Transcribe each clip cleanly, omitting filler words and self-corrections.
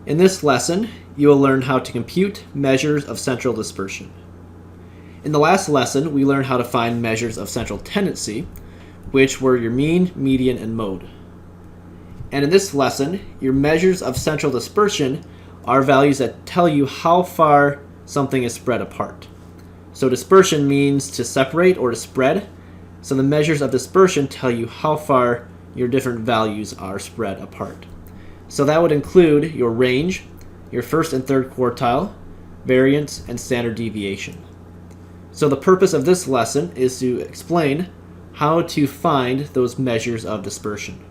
In this lesson, you will learn how to compute measures of central dispersion. In the last lesson, we learned how to find measures of central tendency, which were your mean, median, and mode. And in this lesson, your measures of central dispersion are values that tell you how far something is spread apart. So dispersion means to separate or to spread. So the measures of dispersion tell you how far your different values are spread apart. So that would include your range, your first and third quartile, variance, and standard deviation. So the purpose of this lesson is to explain how to find those measures of dispersion.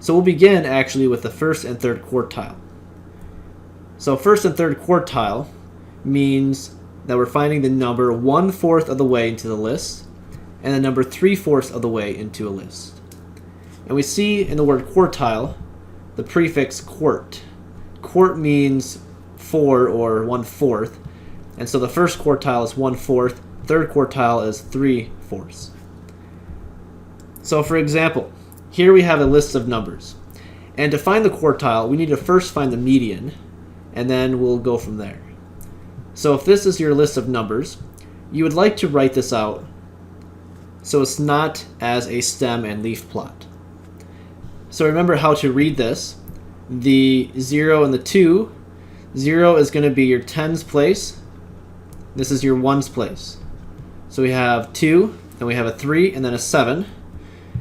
So we'll begin actually with the first and third quartile. So first and third quartile means that we're finding the number 1/4 of the way into the list and the number 3/4 of the way into a list. And we see in the word quartile the prefix quart. Quart means 4 or 1/4, and so the first quartile is 1/4, third quartile is 3/4. So for example, here we have a list of numbers, and to find the quartile we need to first find the median, and then we'll go from there. So if this is your list of numbers, you would like to write this out so it's not as a stem and leaf plot. So remember how to read this. The 0 and the 2. 0 is going to be your tens place. This is your ones place. So we have 2, then we have a 3, and then a 7.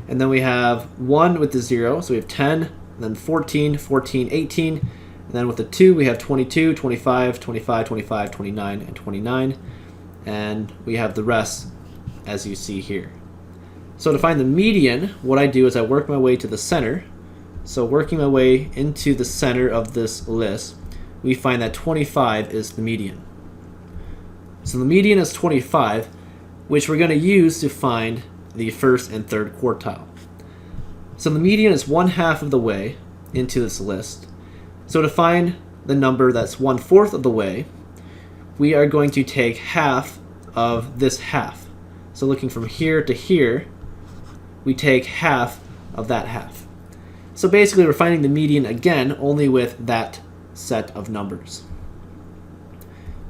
And then we have 1 with the 0, so we have 10, and then 14, 14, 18. And then with the 2, we have 22, 25, 25, 25, 29, and 29. And we have the rest as you see here. So to find the median, what I do is I work my way to the center. So working my way into the center of this list, we find that 25 is the median. So the median is 25, which we're going to use to find the first and third quartile. So the median is 1/2 of the way into this list. So to find the number that's 1/4 of the way, we are going to take half of this half. So looking from here to here, we take half of that half. So basically we're finding the median again, only with that set of numbers.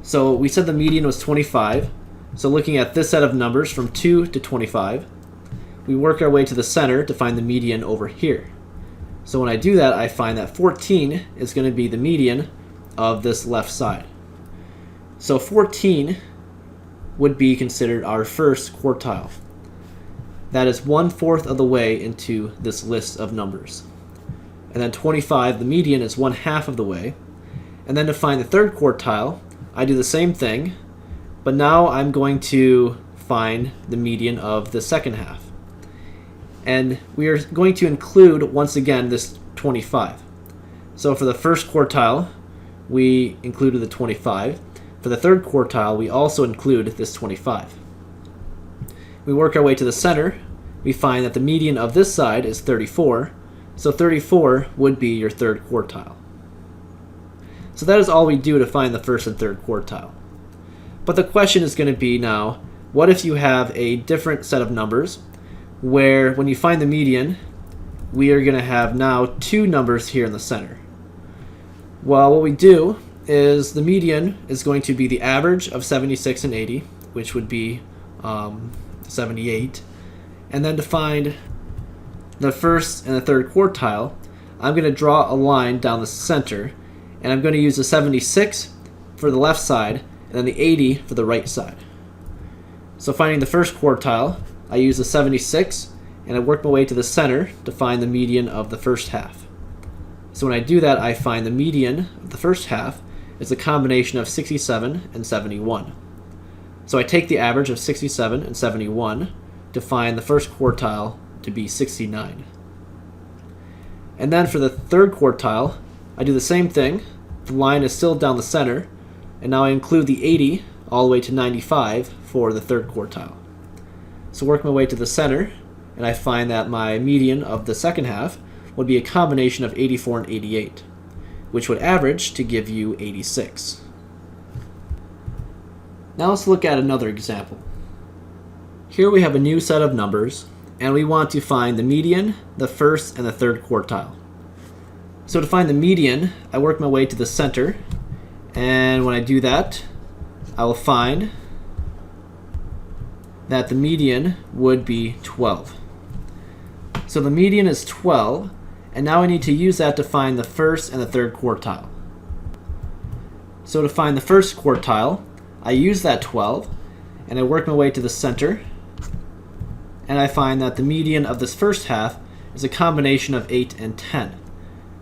So we said the median was 25. So looking at this set of numbers from 2 to 25, we work our way to the center to find the median over here. So when I do that, I find that 14 is going to be the median of this left side. So 14 would be considered our first quartile. That is 1/4 of the way into this list of numbers. And then 25, the median, is 1/2 of the way. And then to find the third quartile, I do the same thing, but now I'm going to find the median of the second half. And we are going to include, once again, this 25. So for the first quartile, we included the 25. For the third quartile, we also include this 25. We work our way to the center. We find that the median of this side is 34. So 34 would be your third quartile. So that is all we do to find the first and third quartile. But the question is going to be now, what if you have a different set of numbers where when you find the median, we are going to have now 2 numbers here in the center? Well, what we do is the median is going to be the average of 76 and 80, which would be 78. And then to find the first and the third quartile, I'm going to draw a line down the center, and I'm going to use the 76 for the left side and then the 80 for the right side. So finding the first quartile, I use the 76, and I work my way to the center to find the median of the first half. So when I do that, I find the median of the first half is a combination of 67 and 71. So I take the average of 67 and 71 to find the first quartile to be 69. And then for the third quartile, I do the same thing. The line is still down the center, and now I include the 80 all the way to 95 for the third quartile. So work my way to the center, and I find that my median of the second half would be a combination of 84 and 88, which would average to give you 86. Now let's look at another example. Here we have a new set of numbers, and we want to find the median, the first, and the third quartile. So to find the median, I work my way to the center, and when I do that, I will find that the median would be 12. So the median is 12, and now I need to use that to find the first and the third quartile. So to find the first quartile, I use that 12, and I work my way to the center, and I find that the median of this first half is a combination of 8 and 10.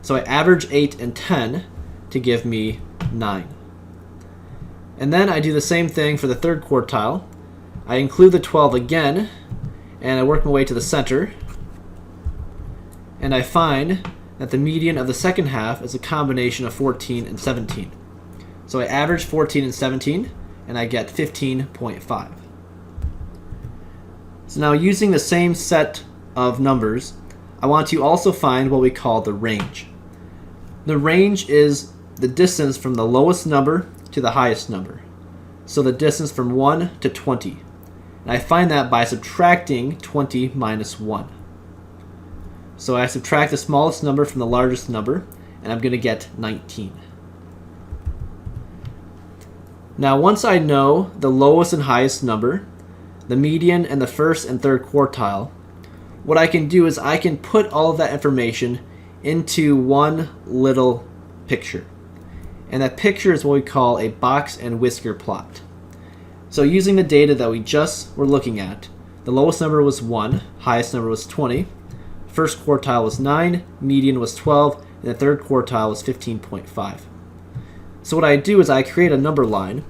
So I average 8 and 10 to give me 9. And then I do the same thing for the third quartile. I include the 12 again, and I work my way to the center, and I find that the median of the second half is a combination of 14 and 17. So I average 14 and 17, and I get 15.5. So now, using the same set of numbers, I want to also find what we call the range. The range is the distance from the lowest number to the highest number. So the distance from 1 to 20. And I find that by subtracting 20 minus 1. So I subtract the smallest number from the largest number, and I'm going to get 19. Now, once I know the lowest and highest number, the median, and the first and third quartile, what I can do is I can put all of that information into one little picture. And that picture is what we call a box and whisker plot. So using the data that we just were looking at, the lowest number was 1, highest number was 20, first quartile was 9, median was 12, and the third quartile was 15.5. So what I do is I create a number line,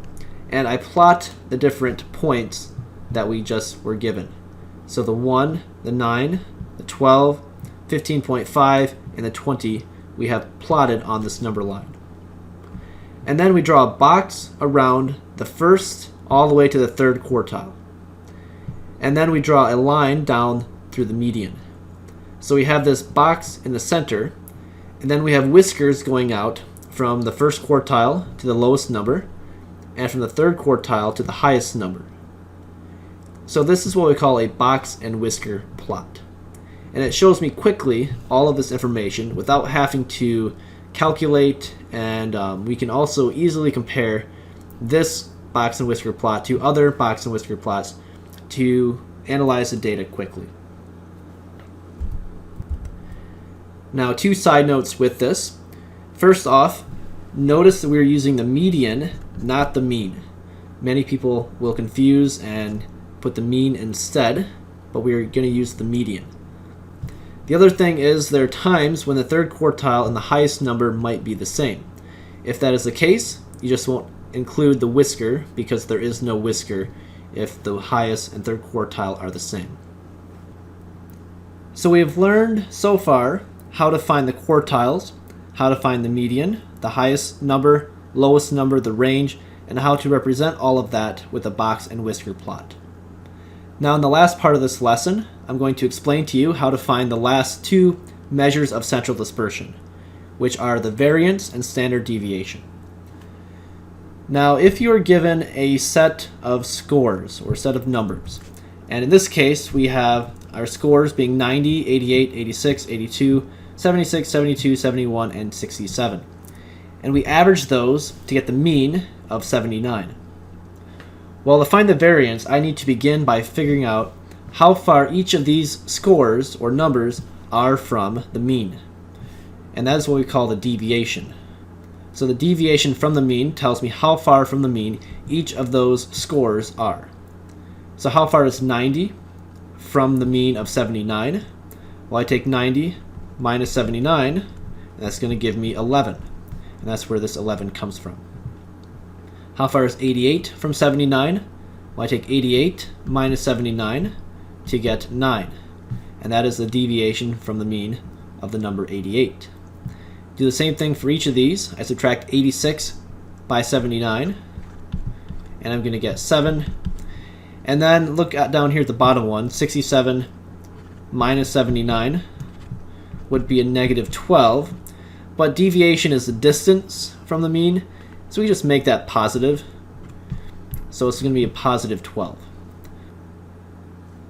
and I plot the different points that we just were given. So the 1, the 9, the 12, 15.5, and the 20 we have plotted on this number line. And then we draw a box around the first all the way to the third quartile. And then we draw a line down through the median. So we have this box in the center, and then we have whiskers going out from the first quartile to the lowest number, and from the third quartile to the highest number. So this is what we call a box and whisker plot. And it shows me quickly all of this information without having to calculate, and we can also easily compare this box and whisker plot to other box and whisker plots to analyze the data quickly. Now, two side notes with this. First off, notice that we're using the median, not the mean. Many people will confuse and put the mean instead, but we're going to use the median. The other thing is there are times when the third quartile and the highest number might be the same. If that is the case, you just won't include the whisker because there is no whisker if the highest and third quartile are the same. So we have learned so far how to find the quartiles, how to find the median, the highest number, lowest number, the range, and how to represent all of that with a box and whisker plot. Now, in the last part of this lesson, I'm going to explain to you how to find the last two measures of central dispersion, which are the variance and standard deviation. Now, if you are given a set of scores or set of numbers, and in this case we have our scores being 90, 88, 86, 82, 76, 72, 71, and 67, and we average those to get the mean of 79. Well, to find the variance, I need to begin by figuring out how far each of these scores or numbers are from the mean. And that is what we call the deviation. So the deviation from the mean tells me how far from the mean each of those scores are. So how far is 90 from the mean of 79? Well, I take 90 minus 79, and that's going to give me 11. And that's where this 11 comes from. How far is 88 from 79? Well, I take 88 minus 79 to get 9. And that is the deviation from the mean of the number 88. Do the same thing for each of these. I subtract 86 by 79, and I'm going to get 7. And then look down here at the bottom one, 67 minus 79 would be a negative 12. But deviation is the distance from the mean, so we just make that positive. So it's going to be a positive 12.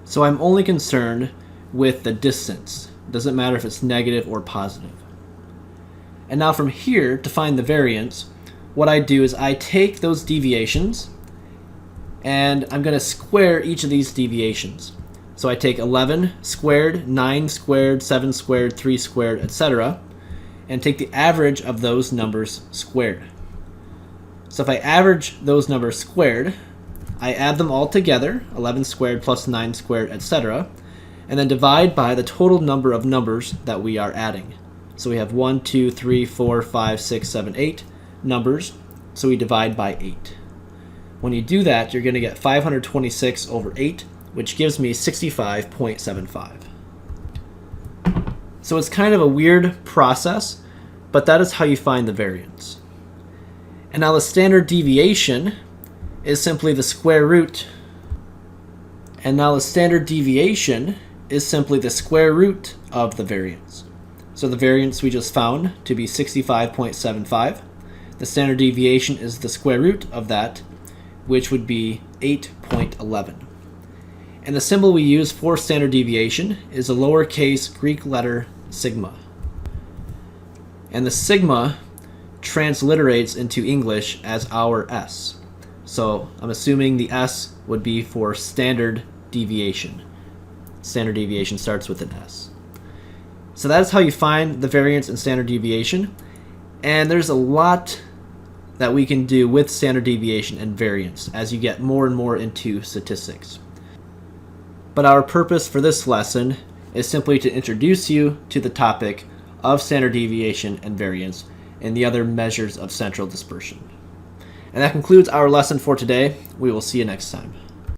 So I'm only concerned with the distance. It doesn't matter if it's negative or positive. And now from here, to find the variance, what I do is I take those deviations and I'm going to square each of these deviations. So I take 11 squared, 9 squared, 7 squared, 3 squared, etc. and take the average of those numbers squared. So if I average those numbers squared, I add them all together, 11 squared plus 9 squared, etc., and then divide by the total number of numbers that we are adding. So we have 1, 2, 3, 4, 5, 6, 7, 8 numbers, so we divide by 8. When you do that, you're going to get 526 over 8, which gives me 65.75. So it's kind of a weird process, but that is how you find the variance. And now the standard deviation is simply the square root. And now the standard deviation is simply the square root of the variance. So the variance we just found to be 65.75. The standard deviation is the square root of that, which would be 8.11. And the symbol we use for standard deviation is a lowercase Greek letter sigma. And the sigma transliterates into English as our S. So I'm assuming the S would be for standard deviation. Standard deviation starts with an S. So that's how you find the variance in standard deviation. And there's a lot that we can do with standard deviation and variance as you get more and more into statistics. But our purpose for this lesson is simply to introduce you to the topic of standard deviation and variance and the other measures of central dispersion. And that concludes our lesson for today. We will see you next time.